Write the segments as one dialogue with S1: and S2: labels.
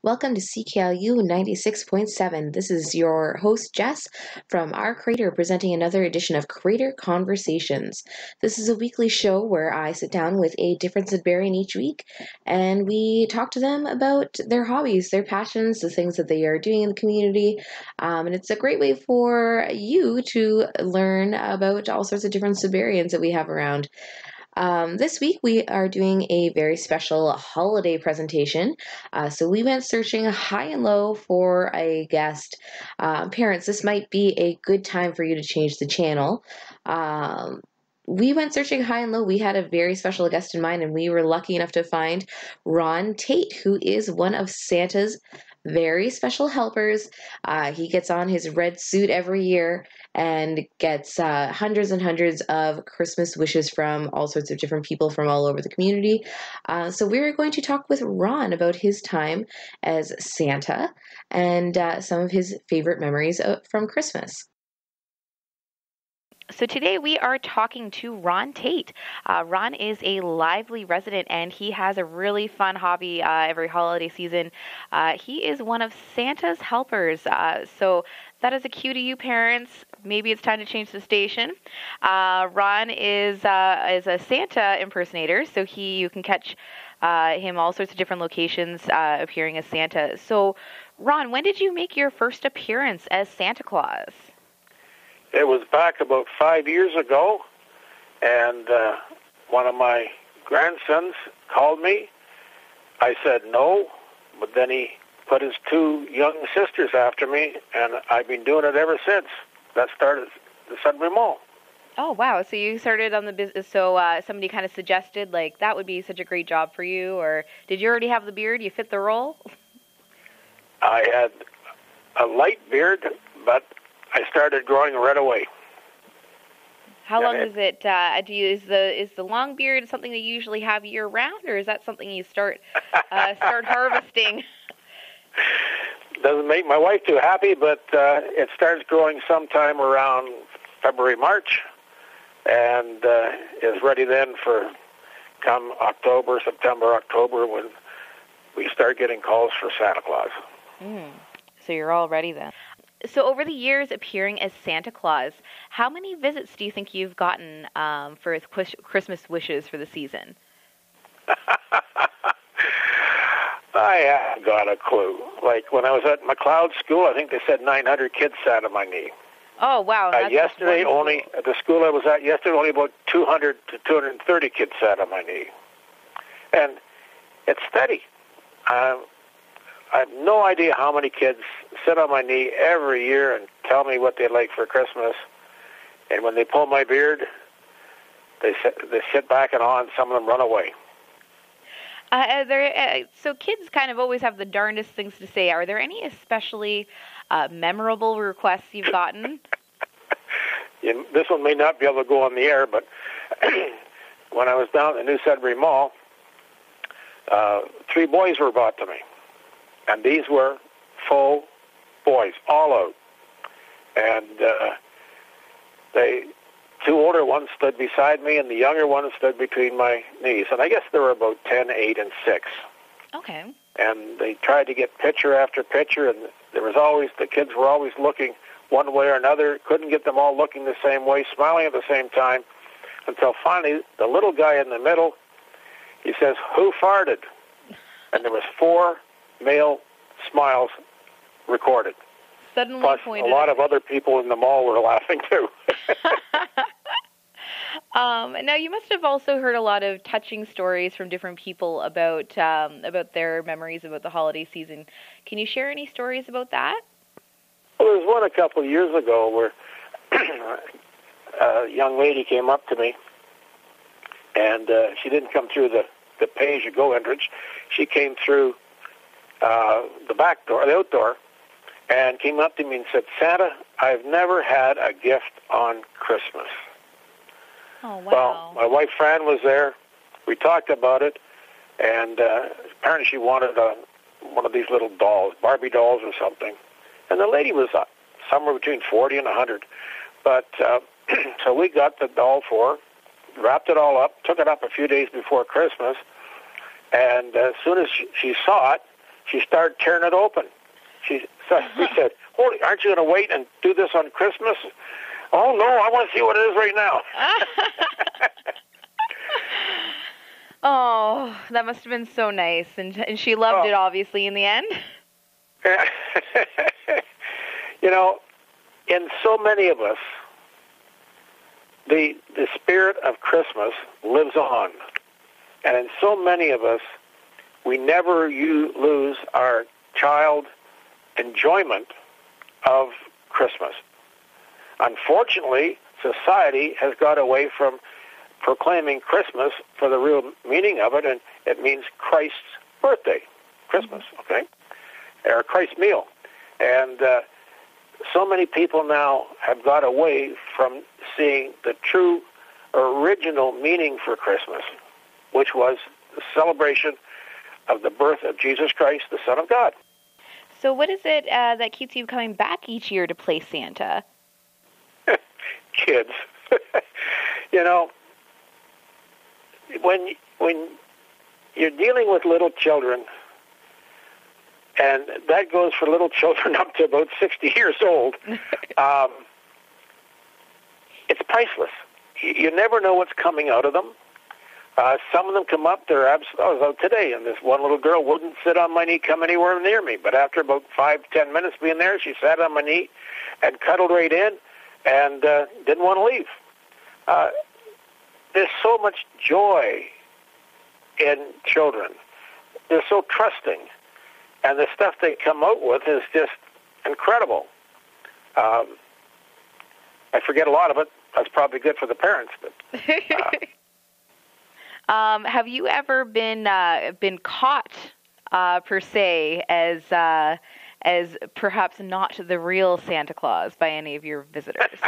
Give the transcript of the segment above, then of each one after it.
S1: Welcome to CKLU 96.7. This is your host, Jess, from Our Crater, presenting another edition of Crater Conversations. This is a weekly show where I sit down with a different Sudburyan each week, and we talk to them about their hobbies, their passions, the things that they are doing in the community. And it's a great way for you to learn about all sorts of different Sudburyans that we have around. This week we are doing a very special holiday presentation. So we went searching high and low for a guest. Parents, this might be a good time for you to change the channel. We went searching high and low. We had a very special guest in mind, and we were lucky enough to find Ron Tate, who is one of Santa's very special helpers. He gets on his red suit every year and gets hundreds and hundreds of Christmas wishes from all sorts of different people from all over the community. So we're going to talk with Ron about his time as Santa and some of his favorite memories from Christmas.
S2: So today we are talking to Ron Tate. Ron is a lively resident, and he has a really fun hobby every holiday season. He is one of Santa's helpers. So that is a cue to you, parents. Maybe it's time to change the station. Ron is a Santa impersonator, so you can catch him all sorts of different locations appearing as Santa. So, Ron, when did you make your first appearance as Santa Claus?
S3: It was back about 5 years ago, and one of my grandsons called me. I said no, but then he put his two young sisters after me, and I've been doing it ever since. That started the Sudbury Mall.
S2: Oh, wow. So you started on the business, so somebody kind of suggested, like, that would be such a great job for you, or did you already have the beard? You fit the role?
S3: I had a light beard, but I started growing right away.
S2: How long is it? Is the long beard something that you usually have year round, or is that something you start harvesting?
S3: Doesn't make my wife too happy, but it starts growing sometime around February, March, and is ready then for come September, October, when we start getting calls for Santa Claus.
S2: So you're all ready then. So over the years appearing as Santa Claus, how many visits do you think you've gotten for Christmas wishes for the season?
S3: I haven't got a clue. Like when I was at McLeod School, I think they said 900 kids sat on my knee.
S2: Oh, wow.
S3: Yesterday, at the school I was at yesterday, only about 200 to 230 kids sat on my knee. And it's steady. I have no idea how many kids sit on my knee every year and tell me what they'd like for Christmas. And when they pull my beard, they sit back and on. Some of them run away.
S2: So kids kind of always have the darndest things to say. Are there any especially memorable requests you've gotten?
S3: This one may not be able to go on the air, but when I was down at the New Sudbury Mall, 3 boys were brought to me. And these were full boys, all out. And two older ones stood beside me, and the younger one stood between my knees. And I guess there were about 10, 8, and 6.
S2: Okay.
S3: And they tried to get picture after picture, and the kids were always looking one way or another. Couldn't get them all looking the same way, smiling at the same time, until finally the little guy in the middle, he says, "Who farted?" And there was 4 male smiles recorded.
S2: Suddenly
S3: Plus, a lot of other people in the mall were laughing too.
S2: Now, you must have also heard a lot of touching stories from different people about their memories about the holiday season. Can you share any stories about that?
S3: Well, there was one a couple of years ago where a young lady came up to me, and she didn't come through the pay-as-you-go entrance. She came through the back door, the outdoor, and came up to me and said, "Santa, I've never had a gift on Christmas."
S2: Oh, wow.
S3: Well, my wife Fran was there. We talked about it, and apparently she wanted one of these little dolls, Barbie dolls or something. And the lady was somewhere between 40 and 100. But so we got the doll for her, wrapped it all up, took it up a few days before Christmas, and as soon as she saw it, she started tearing it open. We said, "Holy, aren't you going to wait and do this on Christmas?" "Oh, no, I want to see what it is right now."
S2: Oh, that must have been so nice. And she loved it, obviously, in the end.
S3: You know, in so many of us, the spirit of Christmas lives on. And in so many of us, we never lose our child enjoyment of Christmas. Unfortunately, society has got away from proclaiming Christmas for the real meaning of it, and it means Christ's birthday, Christmas, okay? Or Christ's meal. And so many people now have got away from seeing the true original meaning for Christmas, which was the celebration of the birth of Jesus Christ, the Son of God.
S2: So what is it that keeps you coming back each year to play Santa?
S3: Kids. You know, when you're dealing with little children, and that goes for little children up to about 60 years old, it's priceless. You never know what's coming out of them. Some of them come up, I was out today, and this one little girl wouldn't sit on my knee, come anywhere near me. But after about 5-10 minutes being there, she sat on my knee and cuddled right in and didn't want to leave. There's so much joy in children. They're so trusting. And the stuff they come out with is just incredible. I forget a lot of it. That's probably good for the parents. But
S2: have you ever been caught per se as perhaps not the real Santa Claus by any of your visitors?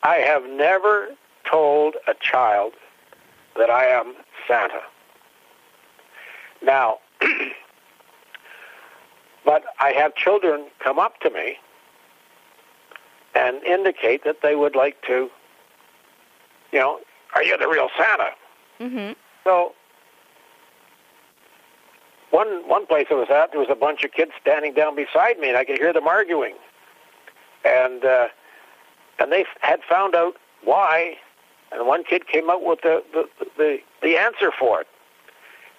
S3: I have never told a child that I am Santa. Now, but I have children come up to me and indicate that they would like to, are you the real Santa?
S2: Mm-hmm.
S3: So one place I was at, there was a bunch of kids standing down beside me, and I could hear them arguing. And they had found out why, and one kid came up with the answer for it.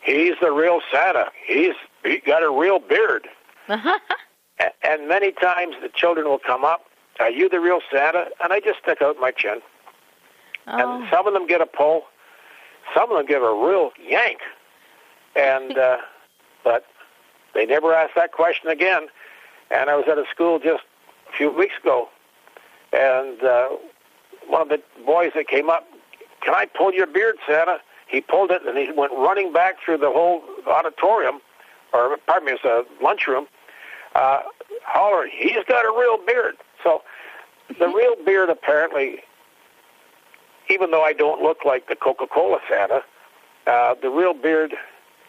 S3: He's the real Santa. He got a real beard. And many times the children will come up, "Are you the real Santa?" And I just stick out my chin.
S2: Oh.
S3: And some of them get a pull. Some of them give a real yank. And but they never asked that question again. And I was at a school just a few weeks ago, and one of the boys that came up, "Can I pull your beard, Santa?" He pulled it, and he went running back through the whole auditorium, or pardon me, it was a lunchroom, hollering, "He's got a real beard." So the real beard, apparently, even though I don't look like the Coca-Cola Santa, the real beard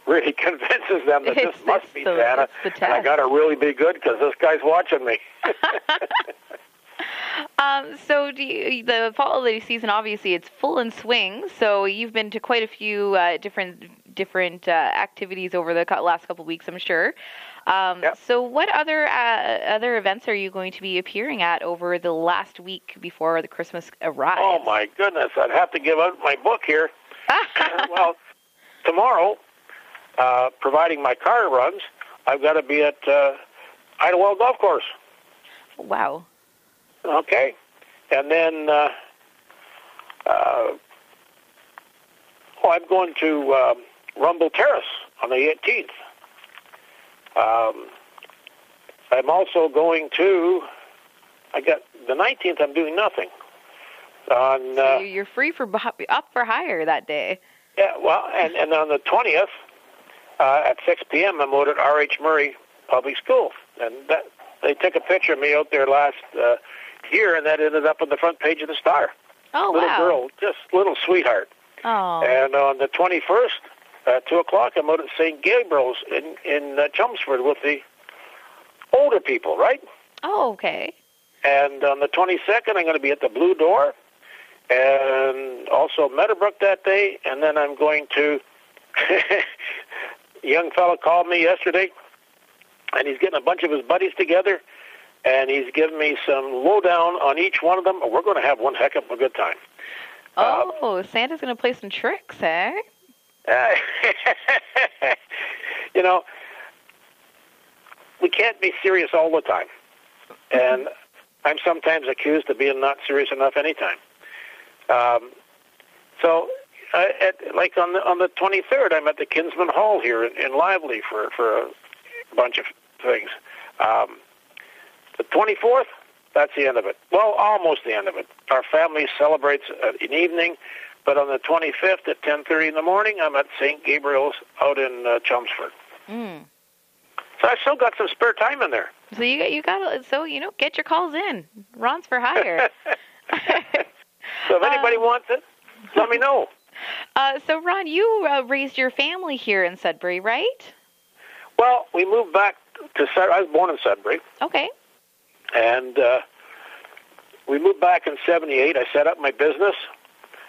S3: really convinces them that this must be Santa, and I got to really be good because this guy's watching me.
S2: So the fall holiday season, obviously, it's full in swing. So you've been to quite a few different activities over the last couple of weeks, I'm sure.
S3: Yep.
S2: So what other events are you going to be appearing at over the last week before the Christmas arrives?
S3: Oh, my goodness. I'd have to give out my book here. Well, tomorrow, providing my car runs, I've got to be at Idlewild Golf Course.
S2: Wow.
S3: Okay. And then I'm going to Rumble Terrace on the 18th. I'm also going to, I got the 19th, I'm doing nothing.
S2: So you're free for up for hire that day.
S3: Yeah, well, and on the 20th at 6 p.m., I'm out at R.H. Murray Public School. And they took a picture of me out there last year, and that ended up on the front page of the Star.
S2: Oh,
S3: little
S2: wow.
S3: Girl, just little sweetheart.
S2: Oh.
S3: And on the 21st, at 2 o'clock, I'm out at St. Gabriel's in Chelmsford with the older people, right?
S2: Oh, okay.
S3: And on the 22nd, I'm going to be at the Blue Door, and also Meadowbrook that day, and then I'm going to young fellow called me yesterday, and he's getting a bunch of his buddies together, and he's giving me some lowdown on each one of them. We're going to have one heck of a good time.
S2: Santa's going to play some tricks, eh?
S3: You know, we can't be serious all the time. And I'm sometimes accused of being not serious enough anytime. Like on the 23rd, I'm at the Kinsman Hall here in Lively for a bunch of things. The 24th, that's the end of it. Well, almost the end of it. Our family celebrates an evening, but on the 25th at 10:30 in the morning, I'm at St. Gabriel's out in Chelmsford.
S2: Mm.
S3: So I've still got some spare time in there.
S2: So you got get your calls in. Ron's for hire.
S3: So if anybody wants it, let me know.
S2: So Ron, you raised your family here in Sudbury, right?
S3: Well, we moved back to Sudbury. I was born in Sudbury.
S2: Okay.
S3: And we moved back in 78. I set up my business,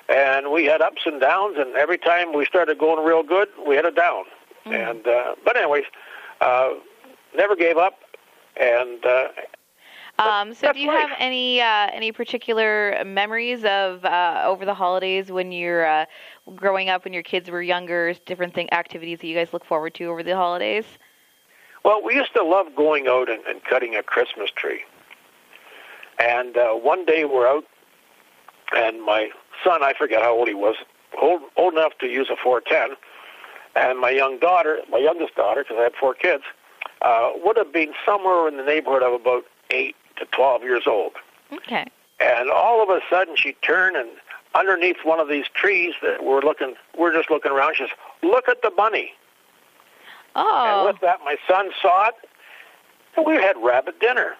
S3: and we had ups and downs, and every time we started going real good, we had a down. Mm. And but anyways, never gave up. And
S2: so do you have any particular memories of over the holidays when you're growing up, when your kids were younger, different activities that you guys look forward to over the holidays?
S3: Well, we used to love going out and cutting a Christmas tree. And one day we're out, and my son, I forget how old he was, old enough to use a 410, and my youngest daughter, because I had 4 kids, would have been somewhere in the neighborhood of about 8 to 12 years old.
S2: Okay.
S3: And all of a sudden she turned, and underneath one of these trees that we're just looking around, she says, "Look at the bunny."
S2: Oh.
S3: And with that, my son saw it, and we had rabbit dinner.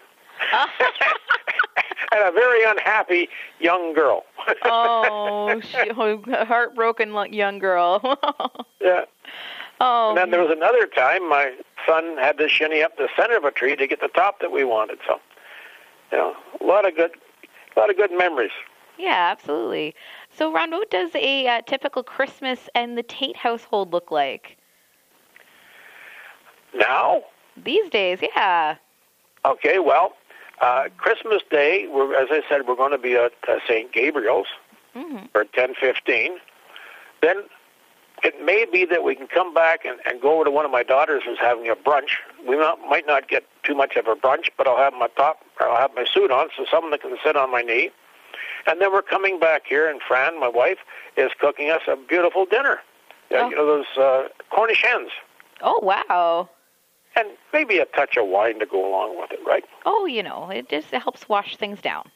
S3: And a very unhappy young girl.
S2: Heartbroken young girl.
S3: Yeah.
S2: Oh.
S3: And then there was another time my son had to shinny up the center of a tree to get the top that we wanted. So, a lot of good memories.
S2: Yeah, absolutely. So, Ron, what does a typical Christmas in the Tate household look like?
S3: Now?
S2: These days, yeah.
S3: Okay, well, Christmas Day, as I said, we're going to be at St. Gabriel's for 10:15. Then it may be that we can come back and go over to one of my daughters who's having a brunch. We might not get too much of a brunch, but I'll have my suit on, so someone that can sit on my knee. And then we're coming back here, and Fran, my wife, is cooking us a beautiful dinner. Those Cornish hens.
S2: Oh, wow.
S3: And maybe a touch of wine to go along with it, right?
S2: Oh, it helps wash things down.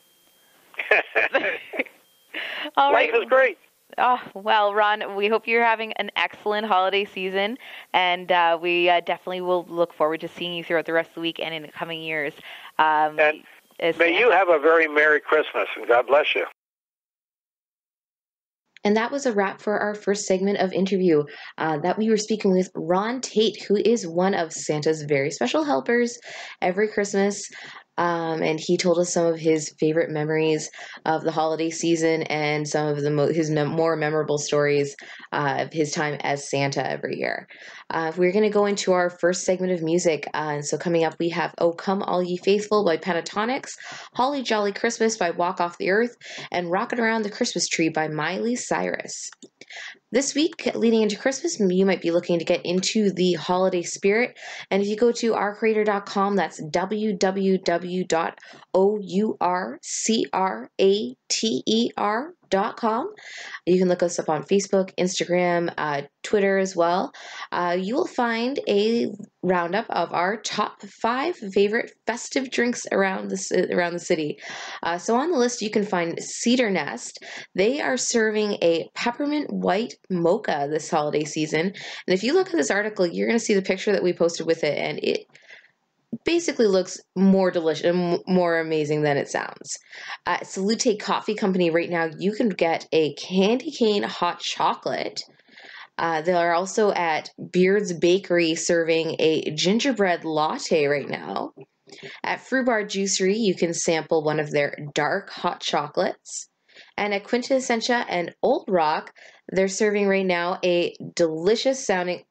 S2: All
S3: Life is great.
S2: Oh, well, Ron, we hope you're having an excellent holiday season, and we definitely will look forward to seeing you throughout the rest of the week and in the coming years.
S3: And may you have a very Merry Christmas, and God bless you.
S1: And that was a wrap for our first segment of interview that we were speaking with Ron Tate, who is one of Santa's very special helpers every Christmas. And he told us some of his favorite memories of the holiday season and some of his more memorable stories of his time as Santa every year. We're going to go into our first segment of music. So coming up, we have "Oh Come All Ye Faithful" by Pentatonix, "Holly Jolly Christmas" by Walk Off the Earth, and "Rockin' Around the Christmas Tree" by Miley Cyrus. This week, leading into Christmas, you might be looking to get into the holiday spirit. And if you go to ourcreator.com, that's www.ourcrater.com. You can look us up on Facebook, Instagram, Twitter as well. You will find a roundup of our top 5 favorite festive drinks around the city. So on the list, you can find Cedar Nest. They are serving a peppermint white mocha this holiday season. And if you look at this article, you're going to see the picture that we posted with it, and it basically looks more delicious and more amazing than it sounds. At Salute Coffee Company right now, you can get a candy cane hot chocolate. They are also at Beard's Bakery serving a gingerbread latte right now. At Fruit Bar Juicery, you can sample one of their dark hot chocolates. And at Quintessentia and Old Rock, they're serving right now a delicious sounding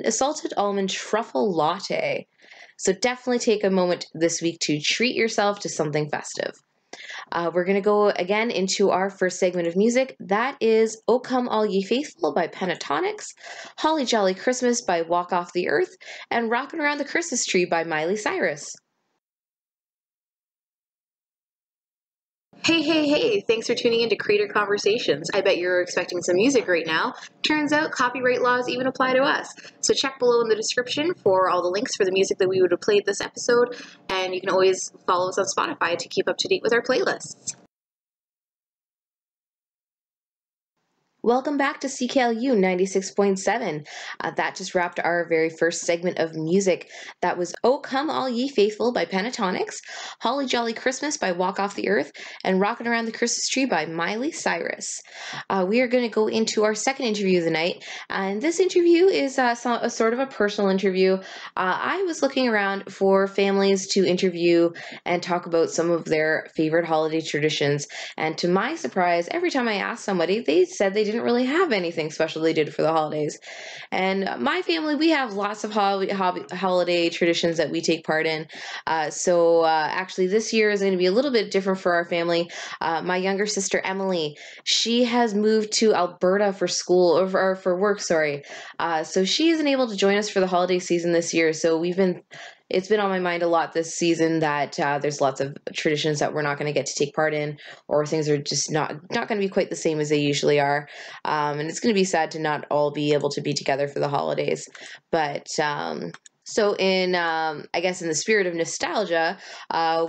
S1: salted almond truffle latte. So definitely take a moment this week to treat yourself to something festive. We're going to go again into our first segment of music. That is O Come All Ye Faithful by Pentatonics, Holly Jolly Christmas by Walk Off the Earth, and Rockin' Around the Christmas Tree by Miley Cyrus. Hey, hey, hey, thanks for tuning in to Creator Conversations. I bet you're expecting some music right now. Turns out copyright laws even apply to us. So check below in the description for all the links for the music that we would have played this episode, and you can always follow us on Spotify to keep up to date with our playlists. Welcome back to CKLU 96.7. That just wrapped our very first segment of music. That was O Come All Ye Faithful by Pentatonics, Holly Jolly Christmas by Walk Off the Earth, and Rockin' Around the Christmas Tree by Miley Cyrus. We are going to go into our second interview of the night, and this interview is a sort of a personal interview. I was looking around for families to interview and talk about some of their favorite holiday traditions, and to my surprise, every time I asked somebody, they said they didn't really have anything special they did for the holidays. And my family, we have lots of holiday traditions that we take part in. So actually this year is going to be a little bit different for our family. My younger sister, Emily, she has moved to Alberta for school, or for work, sorry. So she isn't able to join us for the holiday season this year. So it's been on my mind a lot this season that there's lots of traditions that we're not going to get to take part in, or things are just not going to be quite the same as they usually are. And it's going to be sad to not all be able to be together for the holidays. But so I guess in the spirit of nostalgia,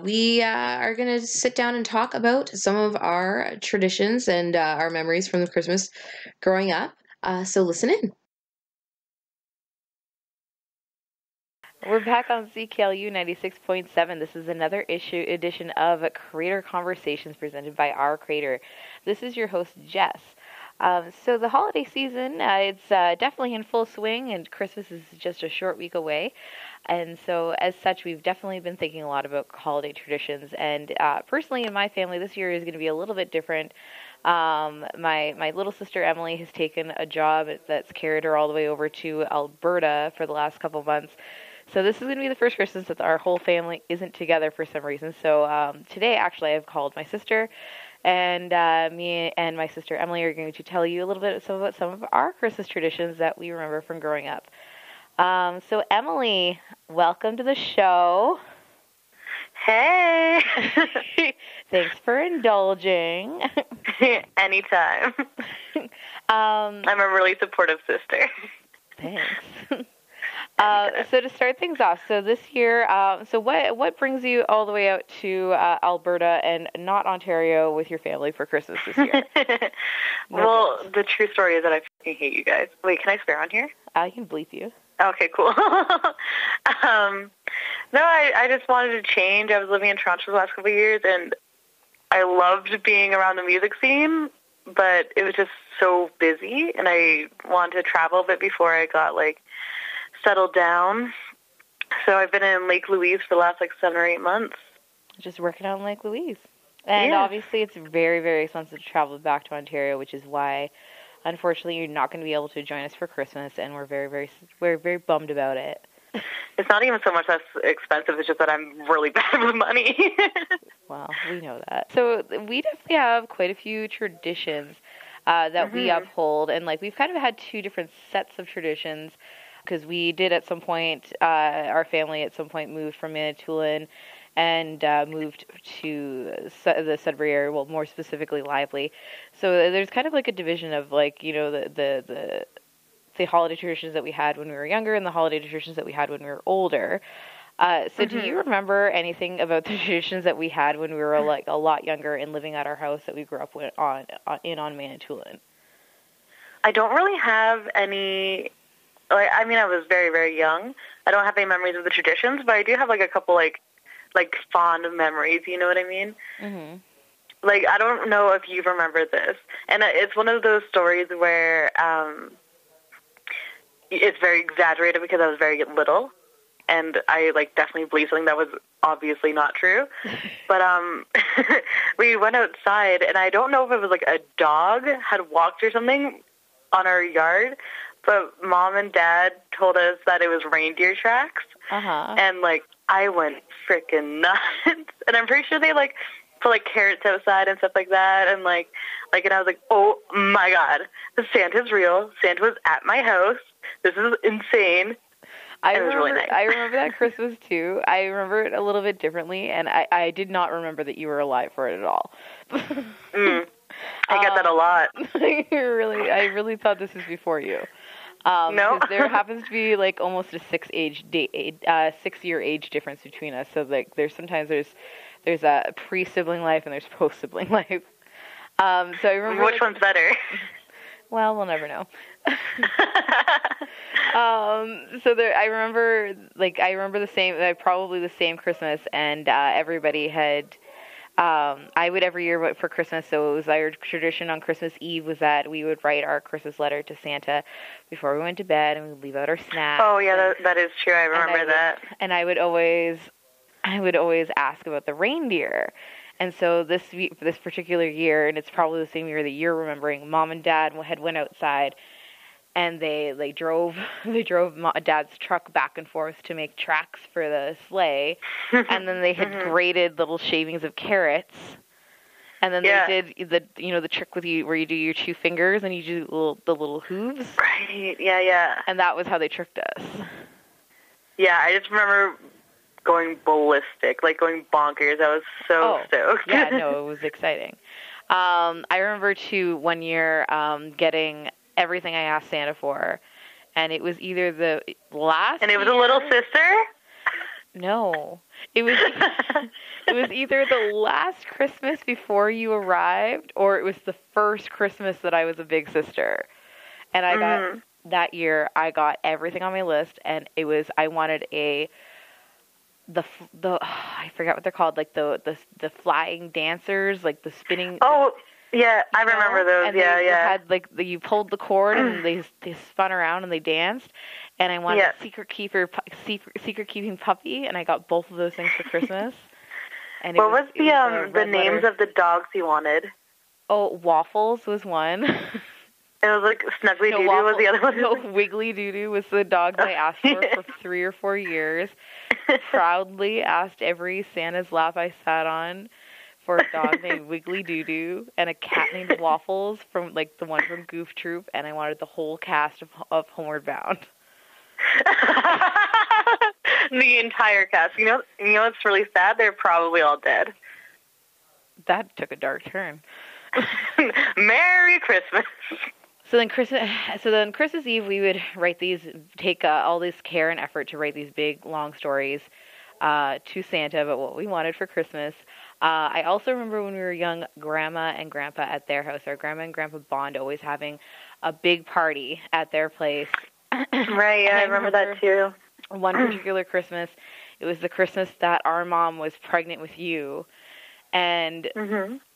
S1: we are going to sit down and talk about some of our traditions and our memories from the Christmas growing up. So listen in.
S2: We're back on CKLU 96.7. This is another edition of Creator Conversations presented by our creator. This is your host, Jess. So the holiday season, it's definitely in full swing, and Christmas is just a short week away. And so as such, we've definitely been thinking a lot about holiday traditions. And personally, in my family, this year is going to be a little bit different. My little sister, Emily, has taken a job that's carried her all the way over to Alberta for the last couple months. So this is going to be the first Christmas that our whole family isn't together for some reason. So today, actually, I've called my sister, and me and my sister Emily are going to tell you a little bit about some of our Christmas traditions that we remember from growing up. So Emily, welcome to the show.
S4: Hey!
S2: Thanks for indulging.
S4: Anytime. I'm a really supportive sister.
S2: Thanks. So to start things off, so this year, so what brings you all the way out to Alberta and not Ontario with your family for Christmas this year?
S4: Well, the true story is that I fucking hate you guys. Wait, can I swear on here?
S2: I can bleep you.
S4: Okay, cool. No, I just wanted to change. I was living in Toronto for the last couple of years, and I loved being around the music scene, but it was just so busy, and I wanted to travel a bit before I got, settled down. So I've been in Lake Louise for the last 7 or 8 months.
S2: Just working on Lake Louise. And obviously it's very, very expensive to travel back to Ontario, which is why, unfortunately, you're not going to be able to join us for Christmas, and we're very bummed about it.
S4: It's not even so much that's expensive, it's just that I'm really bad with money.
S2: Well, we know that. So we definitely have quite a few traditions that we uphold, and we've kind of had two different sets of traditions, because we did at some point, our family at some point moved from Manitoulin and moved to the Sudbury area, well, more specifically Lively. So there's kind of a division of the holiday traditions that we had when we were younger and the holiday traditions that we had when we were older. So do you remember anything about the traditions that we had when we were a lot younger and living at our house that we grew up on Manitoulin?
S4: I don't really have any. I was very, very young. I don't have any memories of the traditions, but I do have a couple fond memories. You know what I mean?
S2: Mm-hmm.
S4: I don't know if you remember this, and it's one of those stories where it's very exaggerated because I was very little. and I definitely believed something that was obviously not true. But we went outside, and I don't know if it was a dog had walked or something on our yard, but Mom and Dad told us that it was reindeer tracks. And I went freaking nuts. And I'm pretty sure they put carrots outside and stuff like that, and and I was like, oh my God, Santa's real. Santa was at my house. This is insane.
S2: I
S4: was really nice.
S2: I remember that Christmas too. I remember it a little bit differently, and I did not remember that you were alive for it at all.
S4: I get that a lot.
S2: I really thought this was before you.
S4: No.
S2: There happens to be almost a 6-year age difference between us. So there's a pre-sibling life and there's post-sibling life. So I remember
S4: which one's better.
S2: Well, we'll never know. I remember probably the same Christmas, and everybody had. I would every year for Christmas, so it was our tradition on Christmas Eve was that we would write our Christmas letter to Santa before we went to bed, and we'd leave out our snacks.
S4: Oh yeah, that is true. I remember that.
S2: And I would always ask about the reindeer. And so this particular year, and it's probably the same year that you're remembering, Mom and Dad had went outside, and they drove Dad's truck back and forth to make tracks for the sleigh, and then they had grated little shavings of carrots, and then they did the trick with you where you do your 2 fingers and you do the little hooves.
S4: Right. Yeah.
S2: And that was how they tricked us.
S4: Yeah, I just remember going ballistic, going bonkers. I was so stoked.
S2: Yeah, no, it was exciting. I remember too one year getting everything I asked Santa for, and it was either the last. And
S4: it was a little sister.
S2: No, it was either the last Christmas before you arrived, or it was the first Christmas that I was a big sister, and I got that year. I got everything on my list, and I wanted the I forgot what they're called, the flying dancers, the spinning.
S4: Oh, yeah, I remember those.
S2: And
S4: they
S2: had you pulled the cord and they spun around and they danced. And I wanted a secret keeping puppy, and I got both of those things for Christmas. And
S4: what was the names of the dogs you wanted?
S2: Oh, Waffles was one.
S4: It was Snuggly Doo Doo was the other one.
S2: No, Wiggly Doo Doo was the dog that I asked for 3 or 4 years. Proudly asked every Santa's lap I sat on for a dog named Wiggly Doo Doo and a cat named Waffles from the one from Goof Troop, and I wanted the whole cast of Homeward Bound.
S4: The entire cast. You know what's really sad? They're probably all dead.
S2: That took a dark turn.
S4: Merry Christmas.
S2: So then Christmas Eve, we would take all this care and effort to write these big, long stories to Santa about what we wanted for Christmas. I also remember when we were young, Grandma and Grandpa at their house, our Grandma and Grandpa bond, always having a big party at their place.
S4: Right, yeah, I remember that too.
S2: One particular Christmas, it was the Christmas that our mom was pregnant with you. And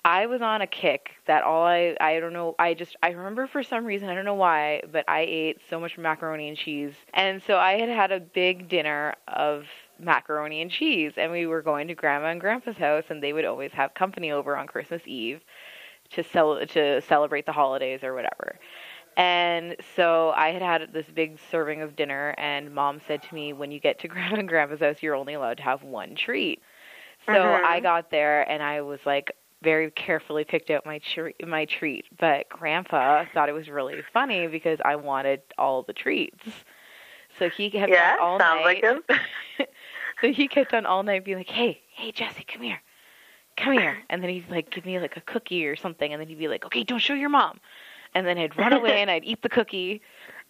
S2: I was on a kick that I don't know, I remember for some reason, I don't know why, but I ate so much macaroni and cheese. And so I had a big dinner of macaroni and cheese, and we were going to Grandma and Grandpa's house, and they would always have company over on Christmas Eve to celebrate the holidays or whatever. And so I had this big serving of dinner, and Mom said to me, when you get to Grandma and Grandpa's house, you're only allowed to have one treat. So I got there, and I was very carefully picked out my treat. But Grandpa thought it was really funny because I wanted all the treats. So he kept on all night.
S4: Sounds like him.
S2: So he kept on all night being like, hey, Jesse, come here. And then he'd give me a cookie or something, and then he'd be like, okay, don't show your mom. And then I'd run away and I'd eat the cookie.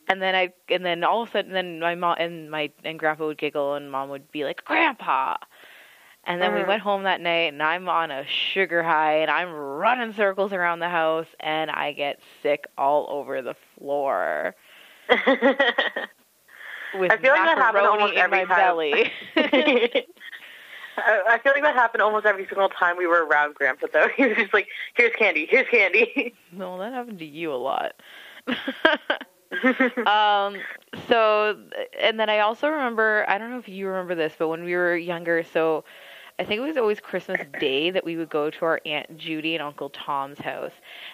S2: And then all of a sudden, then my mom and Grandpa would giggle, and Mom would be like, Grandpa. And then we went home that night, and I'm on a sugar high, and I'm running circles around the house, and I get sick all over the floor. With
S4: I feel like that happened almost every time.
S2: Belly.
S4: I feel like that happened almost every single time we were around Grandpa, though. He was just like, here's candy.
S2: No, that happened to you a lot. So, and then I also remember, I don't know if you remember this, but when we were younger, so I think it was always Christmas Day that we would go to our Aunt Judy and Uncle Tom's house.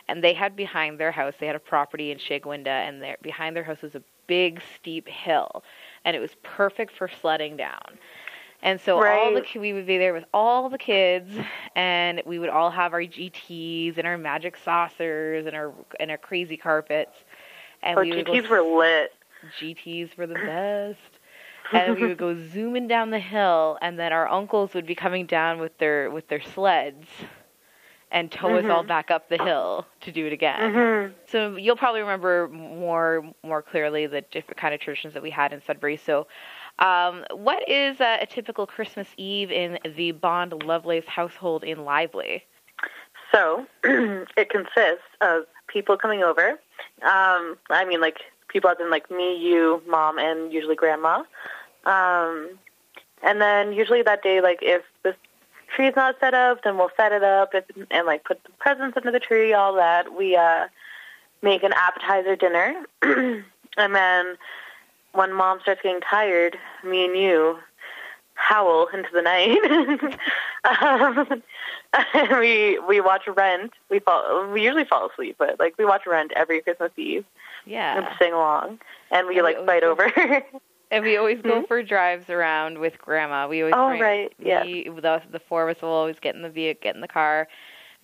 S2: And they had behind their house, they had a property in Shigwinda, and behind their house was a big, steep hill. And it was perfect for sledding down. And so we would be there with all the kids, and we would all have our GTs and our magic saucers and our crazy carpets. And
S4: GTs were lit.
S2: GTs were the best. And we would go zooming down the hill, and then our uncles would be coming down with their sleds and tow us all back up the hill to do it again. So you'll probably remember more clearly the different kind of traditions that we had in Sudbury. So what is a typical Christmas Eve in the Bond Lovelace household in Lively?
S4: So it consists of people coming over. I mean, like, people as in, like, me, you, Mom, and usually Grandma. And then usually that day, like, if the tree's not set up, then we'll set it up and like, put the presents under the tree, all that. We make an appetizer dinner. And then when Mom starts getting tired, me and you howl into the night. We watch Rent. We usually fall asleep, but like, we watch Rent every Christmas Eve.
S2: Yeah.
S4: And sing along, and we like fight over.
S2: And we always go for drives around with Grandma. We always the four of us will always get in the car,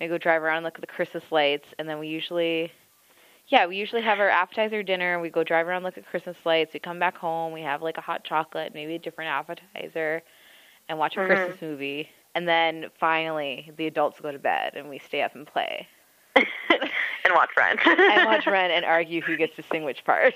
S2: and go drive around and look at the Christmas lights, and then we usually have our appetizer dinner. We go drive around, look at Christmas lights. We come back home. We have like a hot chocolate, maybe a different appetizer, and watch a Christmas movie. And then finally, the adults go to bed, and we stay up and play.
S4: And watch Rent.
S2: And argue who gets to sing which part.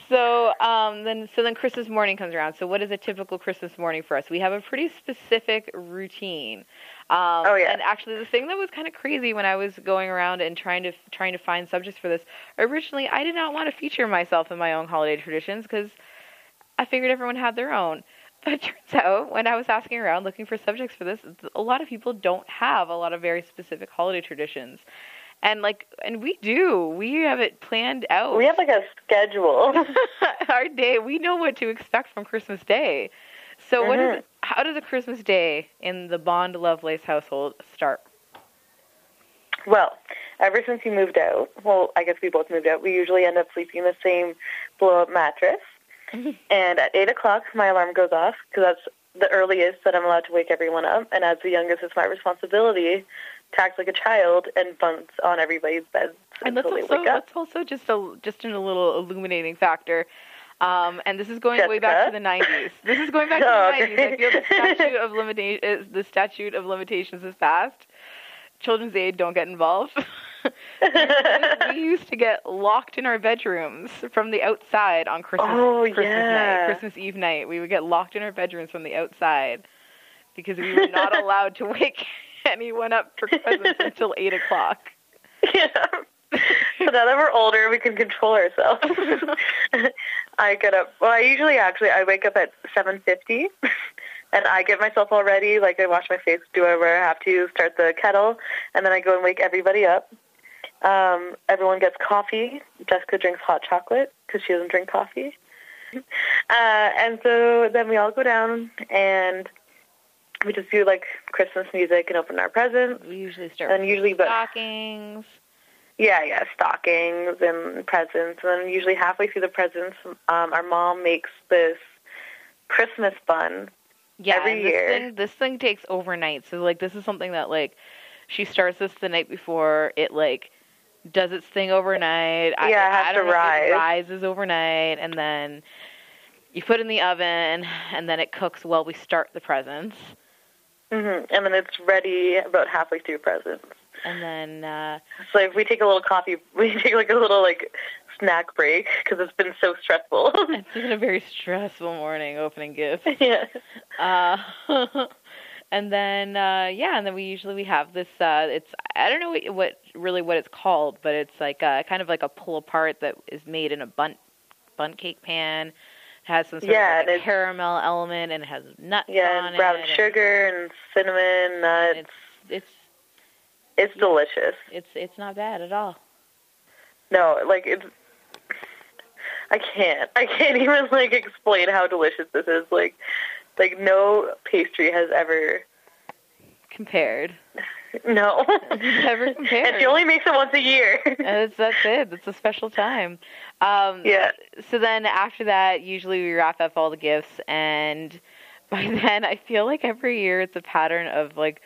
S2: So then Christmas morning comes around. So what is a typical Christmas morning for us? We have a pretty specific routine. And actually, the thing that was kind of crazy when I was going around and trying to find subjects for this, originally I did not want to feature myself in my own holiday traditions because I figured everyone had their own. But it turns out, when I was asking around looking for subjects for this, a lot of people don't have a lot of very specific holiday traditions. And we do. We have it planned out.
S4: We have like a schedule.
S2: Our day, we know what to expect from Christmas Day. So how does a Christmas Day in the Bond Lovelace household start?
S4: Well, ever since you moved out, I guess we both moved out, we usually end up sleeping in the same blow-up mattress. And at 8 o'clock, my alarm goes off, because that's the earliest that I'm allowed to wake everyone up. And as the youngest, it's my responsibility to act like a child and bounce on everybody's beds until they wake up.
S2: That's also just a little illuminating factor. And this is going way back to the 90s. This is going back to the 90s. I feel the statute of limitations is passed. Children's Aid, don't get involved. We used to get locked in our bedrooms from the outside on Christmas Eve night. We would get locked in our bedrooms from the outside because we were not allowed to wake anyone up for presents until 8 o'clock.
S4: Yeah. So now that we're older, we can control ourselves. I get up. Well, I wake up at 7:50. And I get myself all ready, like I wash my face, do whatever I have to, start the kettle, and then I go and wake everybody up. Everyone gets coffee. Jessica drinks hot chocolate because she doesn't drink coffee. And so then we all go down and we just do like Christmas music and open our presents.
S2: We usually start with stockings.
S4: Yeah, stockings and presents. And then usually halfway through the presents, our mom makes this Christmas bun.
S2: Yeah,
S4: every year.
S2: This thing takes overnight. So like, this is something that like, she starts this the night before. It like does its thing overnight.
S4: It has to rise.
S2: It rises overnight, and then you put it in the oven, and then it cooks while we start the presents.
S4: And then it's ready about halfway through presents.
S2: And then
S4: so if we take a little coffee, we take like a little like snack break because it's been so stressful.
S2: It's been a very stressful morning opening gifts.
S4: Yeah.
S2: And then we have this. It's I don't know what it's called, but it's like kind of like a pull apart that is made in a bundt cake pan. It has some sort of like caramel element, and it has nuts on it.
S4: Yeah, and brown sugar and cinnamon nuts. It's delicious.
S2: It's not bad at all.
S4: No, like it's I can't even like explain how delicious this is. Like no pastry has ever
S2: compared.
S4: No.
S2: Never compared.
S4: And she only makes it once a year.
S2: That's it. It's a special time.
S4: Yeah.
S2: So then after that, usually we wrap up all the gifts, and by then I feel like every year it's a pattern of like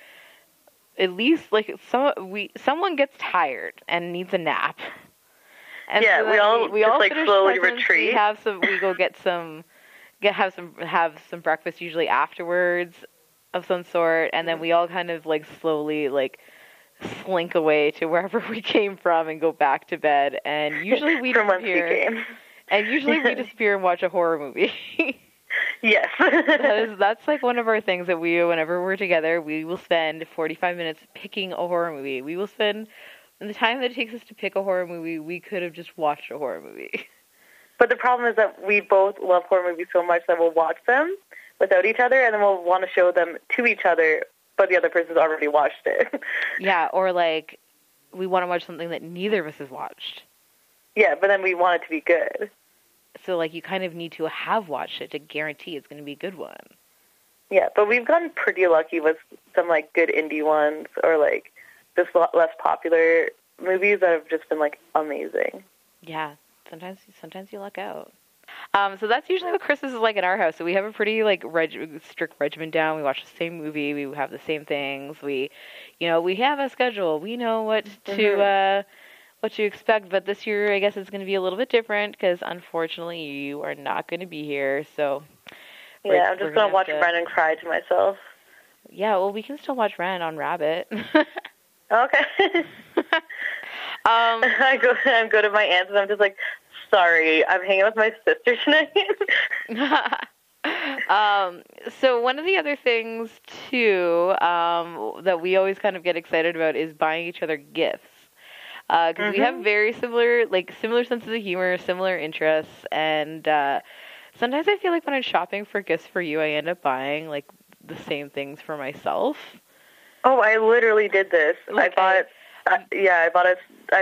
S2: at least like someone gets tired and needs a nap. And
S4: yeah,
S2: so
S4: we all
S2: like
S4: slowly
S2: presents,
S4: retreat.
S2: We go get some have some breakfast usually afterwards of some sort, and then we all kind of like slowly like slink away to wherever we came from and go back to bed. And usually we disappear. And usually we disappear and watch a horror movie.
S4: Yes.
S2: That's like one of our things that we do whenever we're together. We will spend 45 minutes picking a horror movie. We will spend the time that it takes us to pick a horror movie, we could have just watched a horror movie.
S4: But the problem is that we both love horror movies so much that we'll watch them without each other, and then we'll want to show them to each other, but the other person's already watched it.
S2: Yeah, or like we want to watch something that neither of us has watched.
S4: Yeah, but then we want it to be good.
S2: So like you kind of need to have watched it to guarantee it's going to be a good one.
S4: Yeah, but we've gotten pretty lucky with some like good indie ones or like just less popular movies that have just been like amazing.
S2: Yeah, sometimes you luck out. So that's usually what Christmas is like in our house. So we have a pretty like strict regimen down. We watch the same movie. We have the same things. We have a schedule. We know what to expect. But this year, I guess it's going to be a little bit different because unfortunately, you are not going to be here. So
S4: yeah, I'm just going to watch Ren and cry to myself.
S2: Yeah, well, we can still watch Ren on Rabbit.
S4: Okay. I go to my aunt's and I'm just like, sorry, I'm hanging with my sister tonight.
S2: So one of the other things too that we always kind of get excited about is buying each other gifts. Because we have very similar senses of humor, similar interests, and sometimes I feel like when I'm shopping for gifts for you, I end up buying like the same things for myself.
S4: Oh, I literally did this. I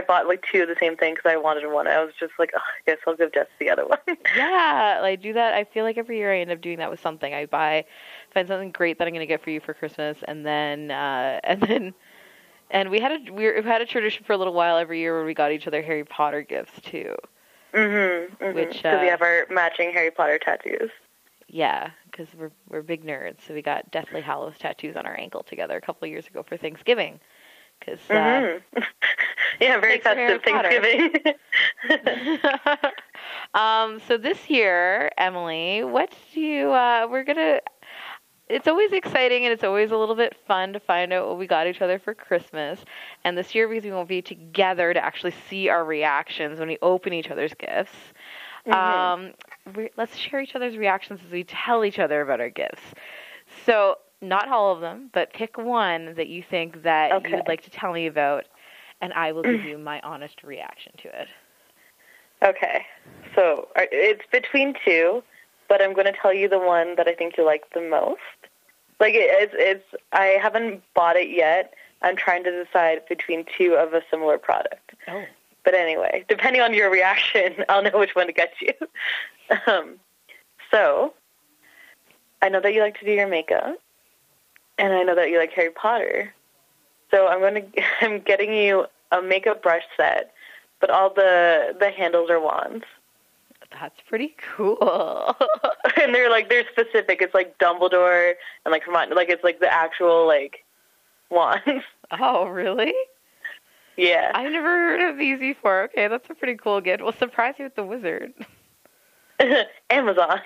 S4: bought like two of the same thing because I wanted one. I was just like, oh, I guess I'll give Jess the other one.
S2: Yeah, I do that. I feel like every year I end up doing that with something. I find something great that I'm going to get for you for Christmas, and we had a tradition for a little while every year where we got each other Harry Potter gifts too. Which
S4: because we have our matching Harry Potter tattoos.
S2: Yeah, because we're big nerds, so we got Deathly Hallows tattoos on our ankle together a couple of years ago for Thanksgiving. Cause,
S4: yeah, very festive Thanksgiving.
S2: So this year, Emily, it's always exciting and it's always a little bit fun to find out what we got each other for Christmas. And this year, because we won't be together to actually see our reactions when we open each other's gifts, let's share each other's reactions as we tell each other about our gifts. So, not all of them, but pick one that you think that you would like to tell me about, and I will give you my honest reaction to it.
S4: Okay. So, it's between two, but I'm going to tell you the one that I think you like the most. Like, I haven't bought it yet. I'm trying to decide between two of a similar product.
S2: Oh.
S4: But anyway, depending on your reaction, I'll know which one to get you. So, I know that you like to do your makeup, and I know that you like Harry Potter. So I'm getting you a makeup brush set, but all the handles are wands.
S2: That's pretty cool.
S4: And they're specific. It's like Dumbledore and like Hermione. Like it's like the actual like wands.
S2: Oh, really?
S4: Yeah.
S2: I've never heard of these before. Okay, that's a pretty cool gift. Well, surprise you with the wizard.
S4: Amazon.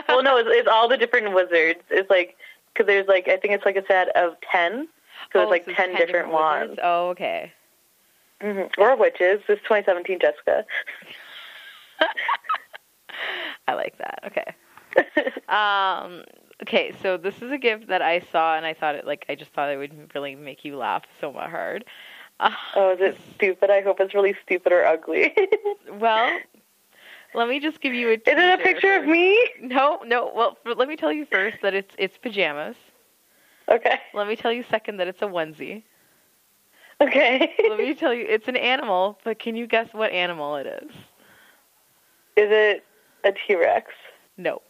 S4: Well, no, it's all the different wizards. It's like, because there's like, I think it's like a set of 10. So it's like 10 different wands.
S2: Wizards? Oh, okay.
S4: Or witches. This is 2017 Jessica.
S2: I like that. Okay. Okay, so this is a gift that I saw, and I just thought it would really make you laugh so hard.
S4: Oh, is it stupid? I hope it's really stupid or ugly.
S2: Well, let me just give you a teaser.
S4: Is it a picture of me?
S2: No. Well, let me tell you first that it's pajamas.
S4: Okay.
S2: Let me tell you second that it's a onesie.
S4: Okay.
S2: Let me tell you, it's an animal, but can you guess what animal it is?
S4: Is it a T-Rex?
S2: No.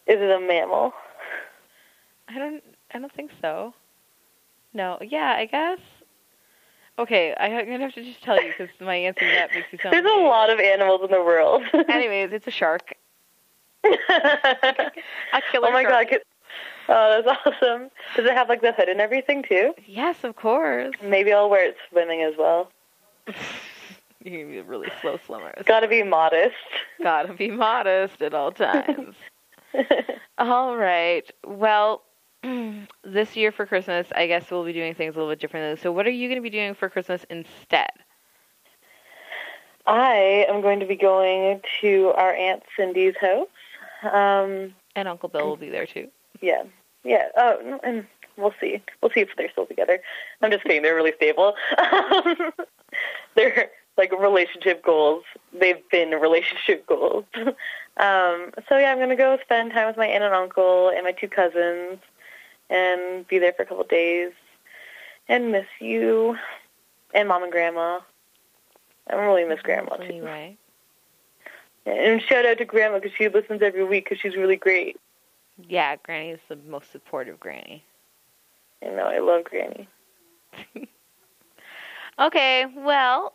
S4: Is it a mammal?
S2: I don't think so. No. Yeah, I guess. Okay, I'm gonna have to just tell you because my answer to that makes you sound.
S4: There's a lot of animals in the world.
S2: Anyways, it's a shark. A killer
S4: oh my
S2: shark.
S4: god! Oh, that's awesome. Does it have like the hood and everything too?
S2: Yes, of course.
S4: Maybe I'll wear it swimming as well.
S2: You're gonna be a really slow swimmer.
S4: Gotta be modest.
S2: Gotta be modest at all times. All right. Well, this year for Christmas, I guess we'll be doing things a little bit differently. So what are you going to be doing for Christmas instead?
S4: I am going to be going to our Aunt Cindy's house.
S2: And Uncle Bill will be there too.
S4: Yeah. Yeah. Oh, and we'll see. We'll see if they're still together. I'm just kidding. They're really stable. They're like relationship goals. They've been relationship goals. So yeah, I'm going to go spend time with my aunt and uncle and my two cousins and be there for a couple of days and miss you and Mom and Grandma. I really miss Grandma, too.
S2: Anyway.
S4: And shout out to Grandma because she listens every week because she's really great.
S2: Yeah, Granny is the most supportive Granny.
S4: I know, I love Granny.
S2: Okay, well,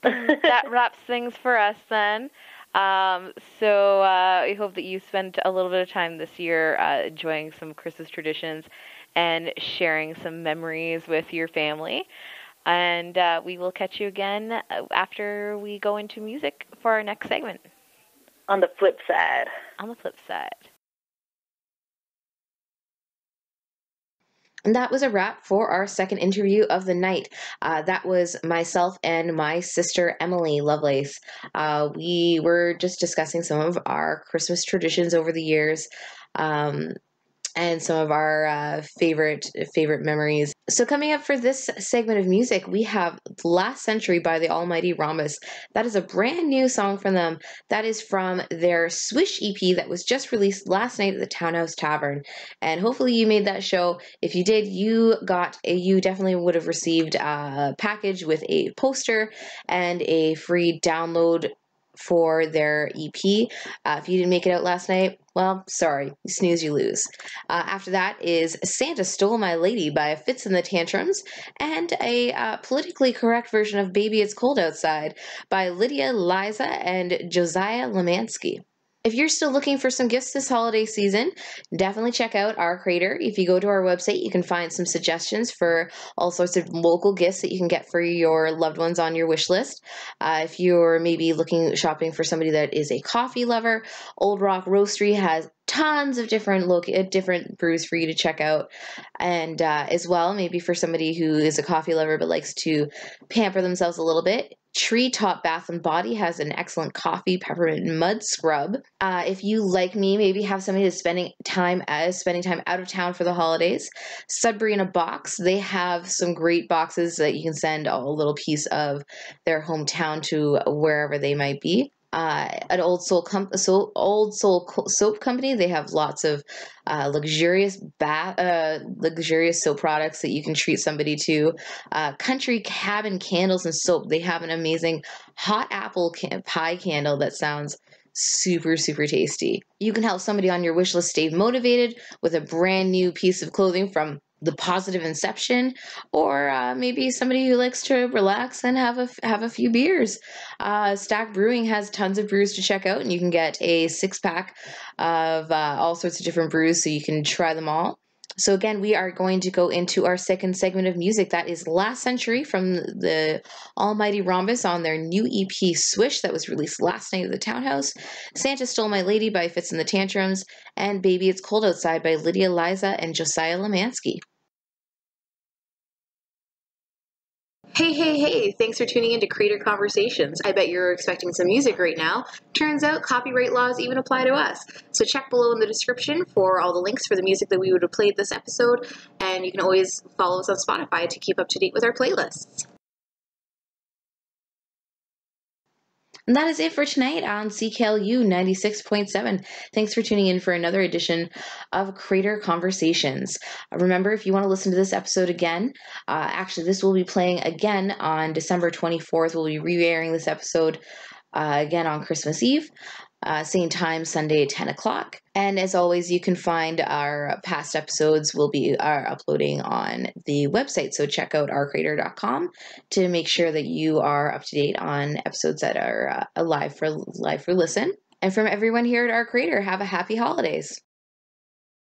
S2: that wraps things for us then. So we hope that you spent a little bit of time this year enjoying some Christmas traditions and sharing some memories with your family. And we will catch you again after we go into music for our next segment.
S4: On the flip side.
S2: On the flip side.
S1: And that was a wrap for our second interview of the night. That was myself and my sister, Emily Lovelace. We were just discussing some of our Christmas traditions over the years. And some of our favorite memories. So coming up for this segment of music, we have Last Century by the Almighty Rhombus. That is a brand new song from them. That is from their Swish EP that was just released last night at the Townhouse Tavern. And hopefully you made that show. If you did, you definitely would have received a package with a poster and a free download for their EP. If you didn't make it out last night, well, sorry, you snooze, you lose. After that is Santa Stole My Lady by Fitz and the Tantrums, and a politically correct version of Baby It's Cold Outside by Lydia Liza and Josiah Lemansky. If you're still looking for some gifts this holiday season, definitely check out Our Crater. If you go to our website, you can find some suggestions for all sorts of local gifts that you can get for your loved ones on your wish list. If you're maybe shopping for somebody that is a coffee lover, Old Rock Roastery has tons of different brews for you to check out. And as well, maybe for somebody who is a coffee lover but likes to pamper themselves a little bit, Treetop Bath & Body has an excellent coffee peppermint mud scrub. If you, like me, maybe have somebody that's spending time out of town for the holidays, Sudbury in a Box, they have some great boxes that you can send a little piece of their hometown to wherever they might be. At Old Soul Soap Company, they have lots of luxurious soap products that you can treat somebody to. Country Cabin Candles and Soap, they have an amazing hot apple pie candle that sounds super, super tasty. You can help somebody on your wish list stay motivated with a brand new piece of clothing from The Positive Inception, or maybe somebody who likes to relax and have a few beers. Stack Brewing has tons of brews to check out, and you can get a 6-pack of all sorts of different brews so you can try them all. So again, we are going to go into our second segment of music. That is Last Century from the Almighty Rhombus on their new EP Swish that was released last night at the Townhouse. Santa Stole My Lady by Fitz and the Tantrums, and Baby It's Cold Outside by Lydia Liza and Josiah Lemansky. Hey, thanks for tuning in to Creator Conversations. I bet you're expecting some music right now. Turns out copyright laws even apply to us. So check below in the description for all the links for the music that we would have played this episode, and you can always follow us on Spotify to keep up to date with our playlists. And that is it for tonight on CKLU 96.7. Thanks for tuning in for another edition of Creator Conversations. Remember, if you want to listen to this episode again, actually this will be playing again on December 24th. We'll be re-airing this episode again on Christmas Eve. Same time, Sunday, 10 o'clock. And as always, you can find our past episodes will be uploading on the website. So check out ourcreator.com to make sure that you are up to date on episodes that are live for listen. And from everyone here at Our Creator, have a happy holidays.